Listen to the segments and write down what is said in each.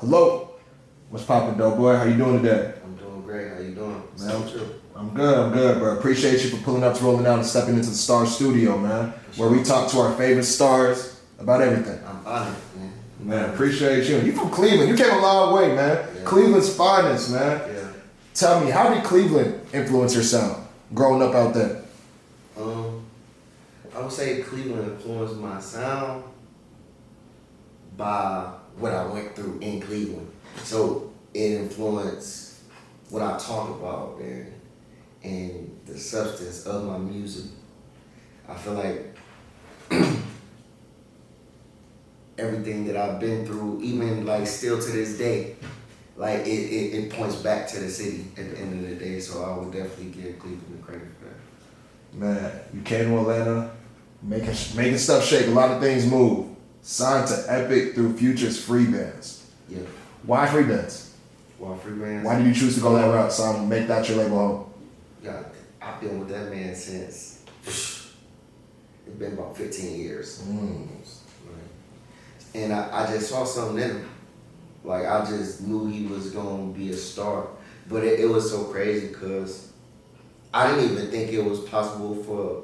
Hello. What's poppin', dope boy? How you doing today? I'm doing great. How you doing? Man, I'm good, bro. Appreciate you for pulling up to Rolling Out and stepping into the Star Studio, man. Where we talk to our favorite stars about everything. I'm honored, man. Man, appreciate you. You from Cleveland. You came a long way, man. Yeah. Cleveland's finest, man. Yeah. Tell me, how did Cleveland influence your sound growing up out there? I would say Cleveland influenced my sound by what I went through in Cleveland. So it influenced what I talk about and the substance of my music. I feel like everything that I've been through, even like still to this day, like it points back to the city at the end of the day. So I would definitely give Cleveland the credit for that. Man, you came to Atlanta, making stuff shake, a lot of things move. Signed to Epic through Future's Freebandz. Yeah. Why Freebandz? Well, Freebandz. Why did you choose to go that route, make that your label home? Yeah, I've been with that man since it's been about 15 years. And I just saw something in him. Like, I just knew he was going to be a star. But it was so crazy because I didn't even think it was possible for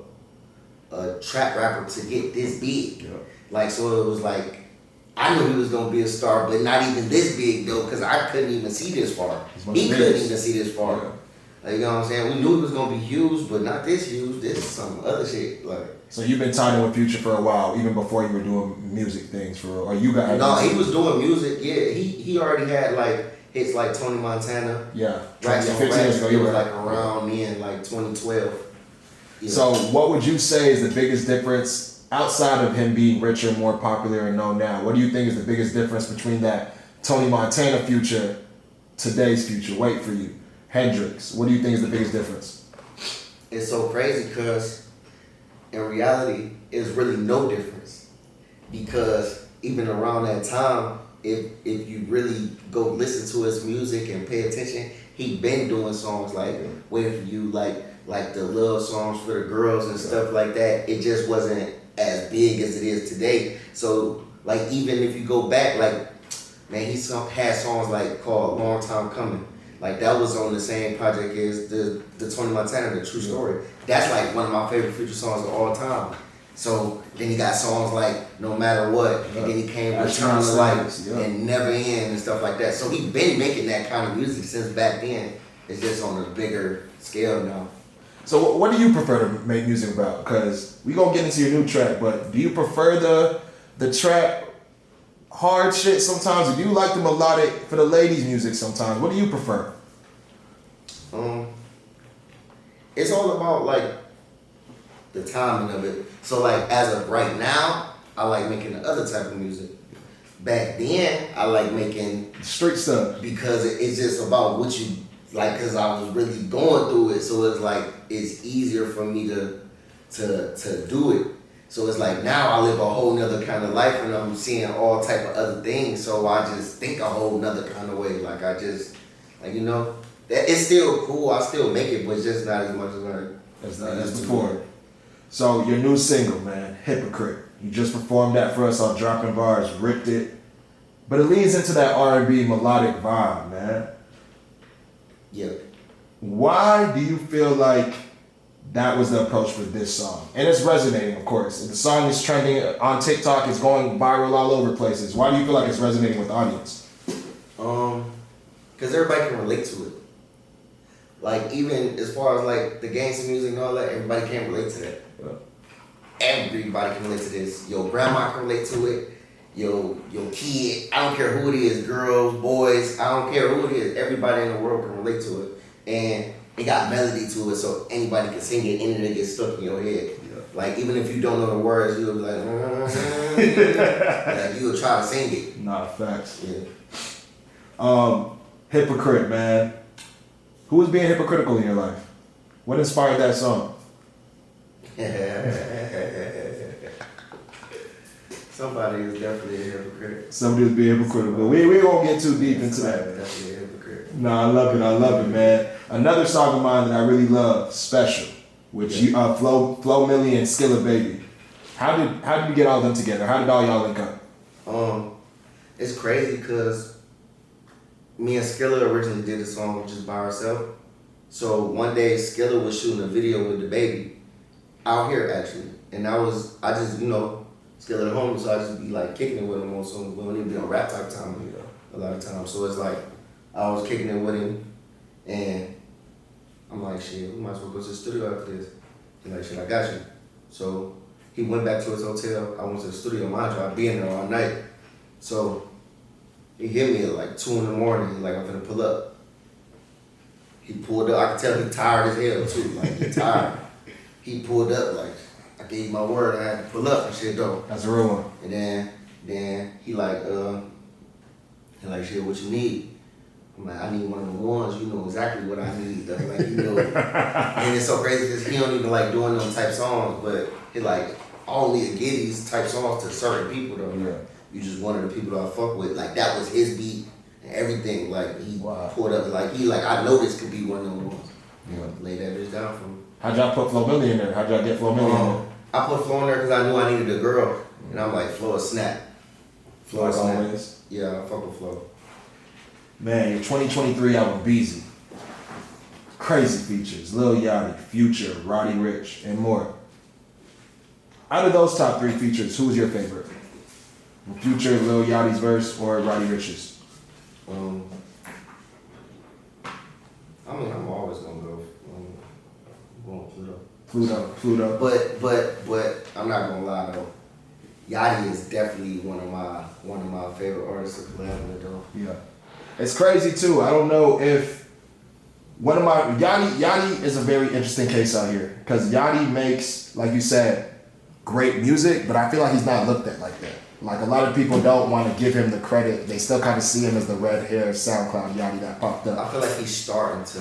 a trap rapper to get this big. Yeah. Like, so it was like, I knew he was going to be a star, but not even this big, though, because I couldn't even see this far. He couldn't even see this far. Yeah. Like, you know what I'm saying? We knew he was going to be huge, but not this huge. This is some other shit. Like, So you've been tied in with Future for a while, even before you were doing music things for real, or you got? no, he was doing music. Yeah, he already had like hits like Tony Montana. Yeah, Racks on 15 years Racks. ago. It You was were like around me in like 2012. Yeah. So what would you say is the biggest difference outside of him being richer, more popular, and known now? What do you think is the biggest difference between that Tony Montana Future, today's Future? Wait for you, Hendrix. What do you think is the biggest difference? It's so crazy because in reality, it's really no difference. Because even around that time, if you really go listen to his music and pay attention, he been doing songs like Wait for You, like the love songs for the girls and stuff like that. It just wasn't as big as it is today. So like even if you go back, like man, he had songs like called Long Time Coming. Like that was on the same project as the Tony Montana, The True Story. That's like one of my favorite Future songs of all time. So then he got songs like No Matter What, and then he came with Turn the Lights and Never End and stuff like that. So he been making that kind of music since back then. It's just on a bigger scale now. So what do you prefer to make music about? Because we gonna get into your new track, but do you prefer the trap hard shit sometimes, or do you like the melodic for the ladies music sometimes? What do you prefer? It's all about like the timing of it. So like as of right now, I like making the other type of music. Back then, I like making Street stuff. because it's just about what you like. Cause I was really going through it, so it's like it's easier for me to do it. So it's like now I live a whole nother kind of life and I'm seeing all type of other things. So I just think a whole nother kind of way. Like I just like that it's still cool. I still make it, but it's just not as much as As before. So your new single, man, Hypocrite. You just performed that for us on Dropping Bars, ripped it. But it leads into that R&B melodic vibe, man. Yeah. Why do you feel like that was the approach for this song? And it's resonating, of course. The song is trending on TikTok. It's going viral all over places. Why do you feel like it's resonating with the audience? Because everybody can relate to it. Like even as far as like the gangster music and all that, everybody can relate to that. Yeah. Everybody can relate to this. Your grandma can relate to it. Your kid. I don't care who it is. Girls, boys. I don't care who it is. Everybody in the world can relate to it. And it got melody to it, so anybody can sing it and it gets stuck in your head. Yeah. Like even if you don't know the words, you'll be like, like you'll try to sing it. Nah, facts. Yeah. Hypocrite, man. Who was being hypocritical in your life? What inspired that song? Somebody is definitely a hypocrite. Somebody was being hypocritical. We won't get too deep into that. Definitely a hypocrite. No, I love it, man. Another song of mine that I really love, Special, which you Flo Milli and Skilla Baby. How did you get all them together? How did all y'all link up? It's crazy because me and Skilla originally did the song just by herself. So one day Skilla was shooting a video with the baby out here actually, and I just Skilla the homie, so I just be like kicking it with him on songs. We don't even be on rap type time a lot of times. So it's like I was kicking it with him, and I'm like, shit, we might as well go to the studio after this. He's like, shit, I got you. So he went back to his hotel. I went to the studio. Mind you, I'd be in there all night. So he hit me at like 2 in the morning. He's like, I'm finna pull up. He pulled up. I could tell he tired as hell too. Like he tired. He pulled up like, I gave my word. I had to pull up and shit though. That's a real one. And then he like, shit, what you need? I'm like, I need one of the ones. You know exactly what I need. Though. Like you know, and it's so crazy because he don't even like doing them type songs, but he like only give these type songs to certain people though. Yeah. You just one of the people that I fuck with. Like that was his beat and everything. Like he pulled up. Like he like I know this could be one of them ones. Yeah. Lay that bitch down for me. How'd y'all put Flo Milli in there? How'd y'all get Flo Milli in there? I put Flo in there because I knew I needed a girl, and I'm like Flo a snap. Flo as always. Yeah, I fuck with Flo. Man, your 2023 album, Beezy. Crazy features. Lil Yachty, Future, Roddy Ricch, and more. Out of those top 3 features, who's your favorite? Future, Lil Yachty's verse, or Roddy Ricch's? I mean, I'm always gonna go. Pluto. Pluto. But I'm not gonna lie though. Yachty is definitely one of my favorite artists to collab with though. Yeah. It's crazy too. I don't know if Yachty is a very interesting case out here because Yachty makes, like you said, great music, but I feel like he's not looked at like that. Like a lot of people don't want to give him the credit. They still kind of see him as the red hair SoundCloud Yachty that popped up. I feel like it's starting to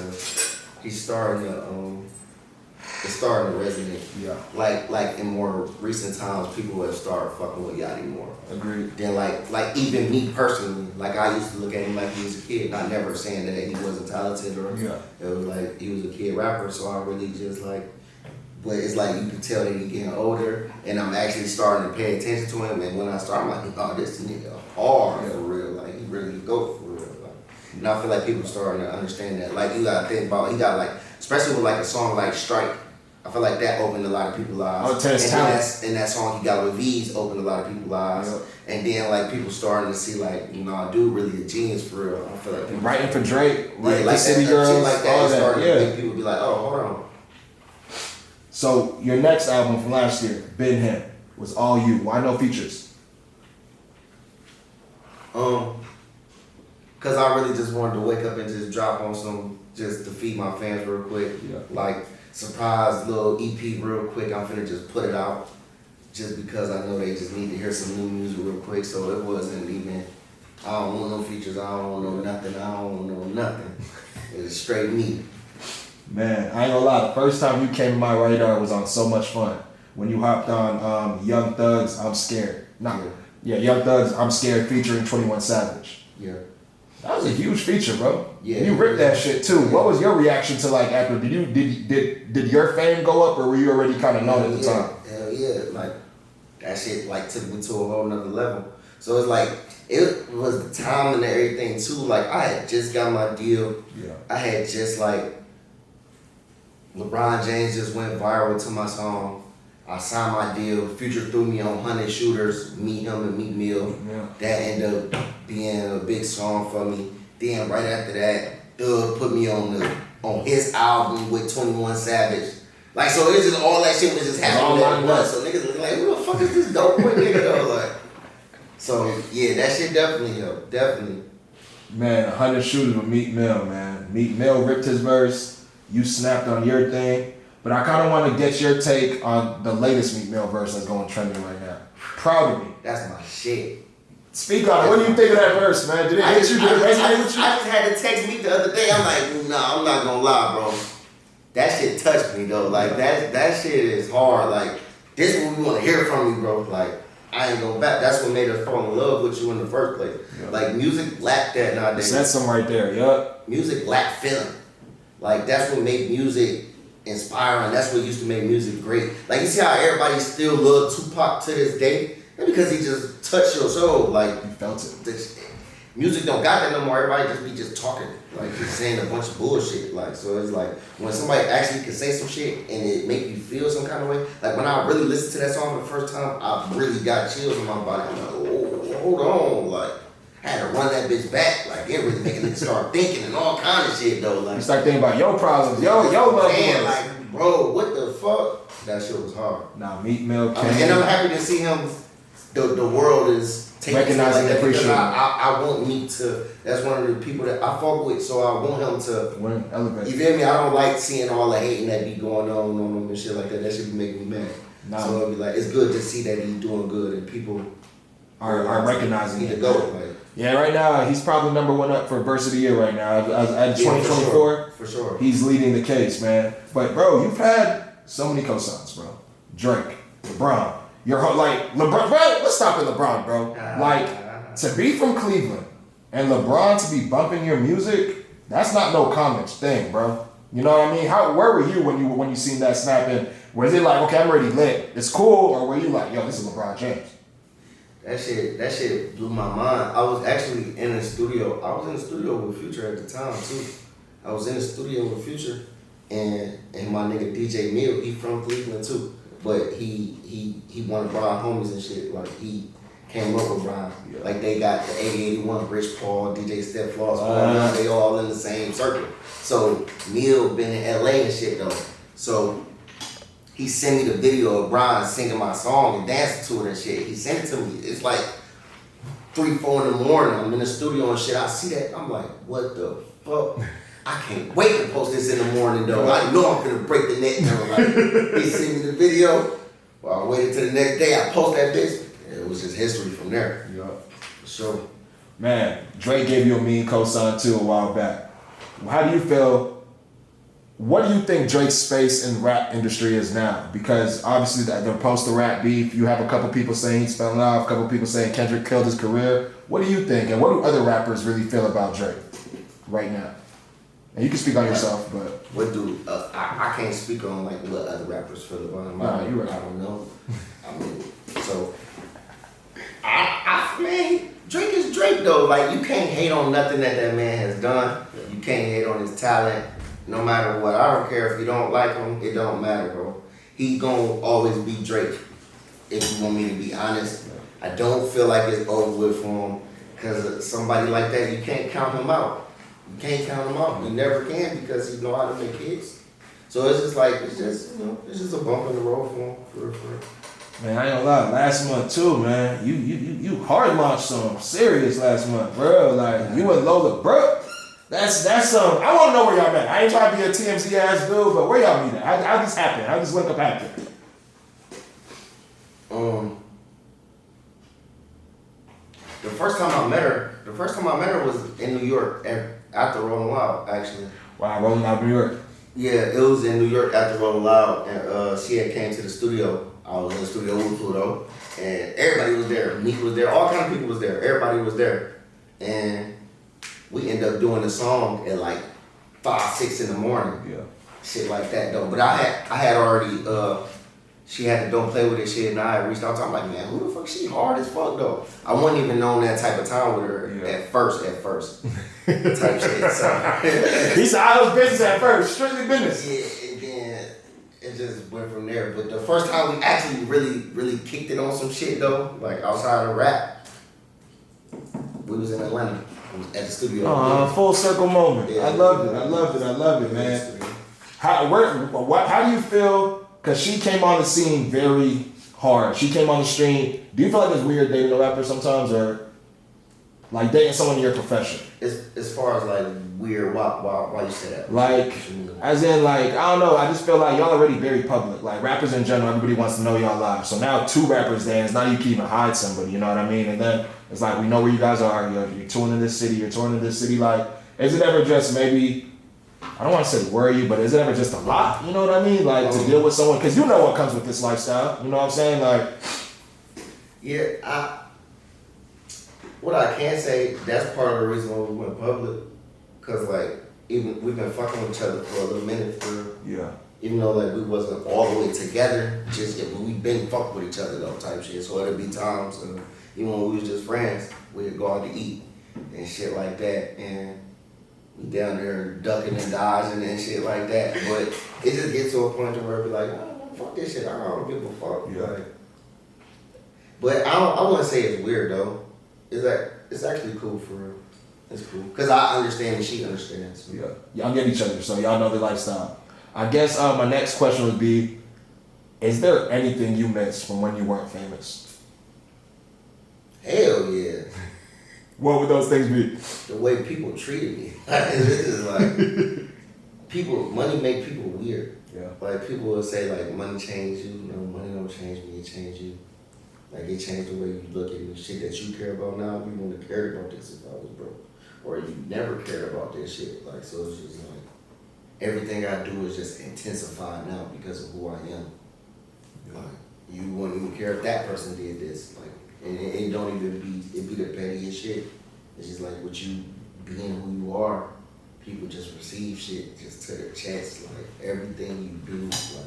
resonate. Yeah. Like in more recent times, people have started fucking with Yachty more. Agreed. Then like even me personally, like I used to look at him like he was a kid, not never saying that he wasn't talented or it was like he was a kid rapper. So I really just like, but it's like you can tell that he's getting older, and I'm actually starting to pay attention to him. And when I start, I'm like, oh, this nigga hard for real. Like he really go for real. Like, and I feel like people starting to understand that. Like you gotta think about, he got like, especially with like a song like Strike. I feel like that opened a lot of people's eyes. And that song he got with V's opened a lot of people's eyes. Yep. And then like people starting to see like, dude really a genius for real. I feel like people writing for Drake, writing like for City Girls, like that. all that. Yeah. Make people be like, oh, hold on. So your next album from last year, Been Him, was all you. Why no features? Cause I really just wanted to wake up and just drop on some, just to feed my fans real quick. Yeah. Like surprise little EP real quick. I'm finna just put it out, just because I know they just need to hear some new music real quick. So it wasn't even, I don't want no features. I don't want no nothing. I don't want no nothing. It's straight me. Man, I ain't gonna lie, the first time you came to my radar was on So Much Fun. When you hopped on Young Thug's I'm Scared. Young Thug's I'm Scared featuring 21 Savage. Yeah. That was a huge feature, bro. Yeah. You ripped that shit too. Yeah. What was your reaction to like after, did your fame go up or were you already kind of known at the time? Hell yeah. Like that shit like took me to a whole nother level. So it's like, it was the time and everything too. Like I had just got my deal. Yeah. I had just like, LeBron James just went viral to my song. I signed my deal. Future threw me on 100 Shooters, Meet Him and Meek Mill. Yeah. That ended up being a big song for me. Then right after that, Thug put me on his album with 21 Savage. Like, so it's just all that shit was just happening at once. So niggas was like, who the fuck is this dope boy nigga though? Like, so yeah, that shit definitely helped. Definitely. Man, 100 Shooters with Meek Mill, man. Meek Mill ripped his verse. You snapped on your thing, but I kind of want to get your take on the latest Meek Mill verse that's going trending right now. Proud of Me. That's my shit. Speak on it. What do you think of that verse, man? Did it hit you? Did it resonate with you? I just had to text Meek the other day. I'm like, nah, I'm not gonna lie, bro. That shit touched me though. Like that shit is hard. Like this is what we want to hear from you, bro. Like I ain't going back. That's what made us fall in love with you in the first place. Yep. Like music lacked that nowadays. That's some right there. Yup. Music lacked feeling. Like that's what made music inspiring. That's what used to make music great. Like you see how everybody still love Tupac to this day? And because he just touched your soul. Like you felt it. music don't got that no more. Everybody just be just talking, like just saying a bunch of bullshit. Like so, it's like when somebody actually can say some shit and it make you feel some kind of way. Like when I really listened to that song for the first time, I really got chills in my body. I'm like, oh, hold on, like. I had to run that bitch back, like it really making niggas start thinking and all kind of shit though. Like you start thinking about your problems, your loved ones. Like, bro, what the fuck? That shit was hard. Nah, Meek Mill, and I'm happy to see him. The world is taking recognizing like that because appreciating. I want Meek to. That's one of the people that I fuck with, so I want him to win, elevate. You feel me? I don't like seeing all the hating that be going on him and shit like that. That should be making me mad. Nah. So it'd be like it's good to see that he's doing good and people are recognizing it. Go like. Yeah, right now he's probably number one up for verse of the year right now. At 2024, for sure, he's leading the case, man. But bro, you've had so many cosigns, bro. Drake, LeBron, like LeBron. Bro, let's stop at LeBron, bro. Like to be from Cleveland and LeBron to be bumping your music, that's not no comments thing, bro. You know what I mean? Where were you when you seen that snap in? Was it like, okay, I'm already lit, it's cool, or were you like, yo, this is LeBron James? That shit blew my mind. I was actually in the studio. I was in the studio with Future at the time too. I was in the studio with Future, and my nigga DJ Mill, he from Cleveland too, but he one of Brian homies and shit. Like he came up with Brian. Yeah. Like they got the 8081, Rich Paul, DJ Steph Floss, they all in the same circle. So Mill been in LA and shit though. So he sent me the video of Brian singing my song and dancing to it and shit. He sent it to me. It's like 3, 4 in the morning. I'm in the studio and shit. I see that. I'm like, what the fuck? I can't wait to post this in the morning though. I know I'm gonna break the net. Like, he sent me the video. Well, I waited till the next day. I post that bitch. It was just history from there. Yeah. For sure. Man, Drake gave you a mean cosign too a while back. How do you feel? What do you think Drake's space in the rap industry is now? Because obviously they're post the rap beef. You have a couple people saying he's fell off, a couple people saying Kendrick killed his career. What do you think? And what do other rappers really feel about Drake right now? And you can speak on yourself, but what do I can't speak on like what other rappers feel about him. Nah, you're right. I don't know. I mean, so I man, Drake is Drake though. Like you can't hate on nothing that man has done. You can't hate on his talent. No matter what, I don't care if you don't like him, it don't matter, bro. He gonna always be Drake, if you want me to be honest. I don't feel like it's over with for him, because somebody like that, you can't count him out. You can't count him out. You never can, because he know how to make hits. So it's just like, it's just a bump in the road for him, for real. Man, I ain't gonna lie, last month too, man, you hard launched some serious last month, bro. Like, you and Lola, bro. That's I want to know where y'all met. I ain't trying to be a TMZ ass dude, but where y'all meet at? How this happen? How this link up happen? The first time I met her was in New York after Rolling Loud, actually. Wow, Rolling Loud, New York. Yeah, it was in New York after Rolling Loud, and she had came to the studio. I was in the studio with Pluto, and everybody was there. Meek was there, all kind of people was there. Everybody was there, and we ended up doing the song at like 5, 6 in the morning. Yeah. Shit like that though. But I had already she had the Don't Play With It shit, and I had reached out to her. I'm like, man, who the fuck? She hard as fuck though. I wasn't even known that type of time with her at first. Type shit. So he said I was business at first, strictly business. Yeah, and then it just went from there. But the first time we actually really kicked it on some shit though, like outside of rap, we was in Atlanta. At the studio. Full circle moment. Yeah, I loved it, man. How do you feel? Because she came on the scene very hard. She came on the stream. Do you feel like it's weird dating a rapper sometimes, or like dating someone in your profession? As far as like weird, why you say that? Like, as in like, I don't know. I just feel like y'all already very public. Like rappers in general, everybody wants to know y'all live. So now 2 rappers dance. Now you can even hide somebody. You know what I mean? And then it's like, we know where you guys are. You're touring in this city. You're touring in this city. Like, is it ever just maybe, I don't want to say worry you, but is it ever just a lot? You know what I mean? Like, to deal with someone, because you know what comes with this lifestyle. You know what I'm saying? Like, yeah, what I can say, that's part of the reason why we went public. Because, like, even we've been fucking with each other for a little minute. Even though, like, we wasn't all the way together, but we've been fucking with each other, though, type shit. So there'd be times, even when we was just friends, we'd go out to eat. and shit like that, and we down there ducking and dodging and shit like that. But it just gets to a point to where it be like, oh, fuck this shit. I don't give a fuck. Yeah. Like, but I wouldn't say it's weird though. It's actually cool for real. It's cool because I understand and she understands. So. Yeah, y'all get each other, so y'all know the lifestyle. I guess my next question would be: is there anything you miss from when you weren't famous? Hell yeah. What would those things be? The way people treated me. This is like money make people weird. Yeah. Like people will say like money changed you. No, money don't change me. It changed you. Like it changed the way you look at the shit that you care about now. You wouldn't have cared about this if I was broke, or you never cared about this shit. Like so, it's just like everything I do is just intensified now because of who I am. Yeah. Like you wouldn't even care if that person did this. Like and it don't even be it be the pettiest shit. It's just like with you being who you are, people just receive shit just to their chest. Like everything you do, like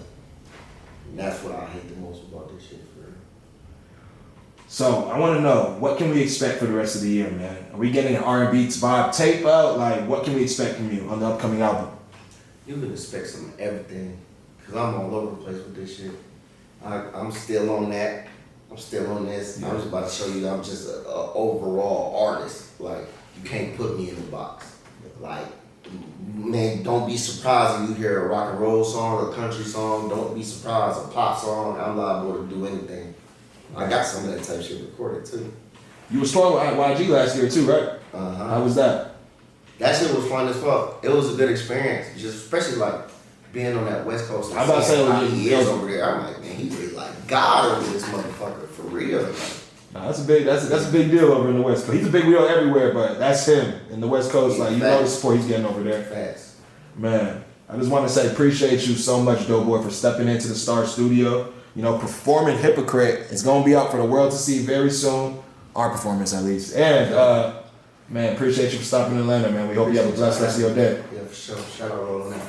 and that's what I hate the most about this shit for real. So I want to know, what can we expect for the rest of the year, man? Are we getting an R&B vibe tape out? Like, what can we expect from you on the upcoming album? You can expect some of everything, cause I'm all over the place with this shit. I'm still on that. I'm still on this. Yeah. I'm just about to show you I'm just a overall artist. Like, you can't put me in the box. Like, man, don't be surprised if you hear a rock and roll song, a country song. Don't be surprised, a pop song. I'm liable to do anything. I got some of that type of shit recorded too. You were touring with YG last year too, right? Uh-huh. How was that? That shit was fun as fuck. It was a good experience, just especially like being on that West Coast. I'm about to say, how he is over there. I'm like, man, he really like God over this motherfucker for real. Nah, that's a big deal over in the West Coast. He's a big deal everywhere, but that's him in the West Coast. Like, you know the support he's getting over there. Facts. Man, I just want to say appreciate you so much, Doughboy, for stepping into the Star Studio. You know, performing Hypocrite is going to be out for the world to see very soon. Our performance, at least. And, man, appreciate you for stopping in Atlanta, man. We hope you have a blessed rest of your day. Yeah, for sure. Shout out Lola now.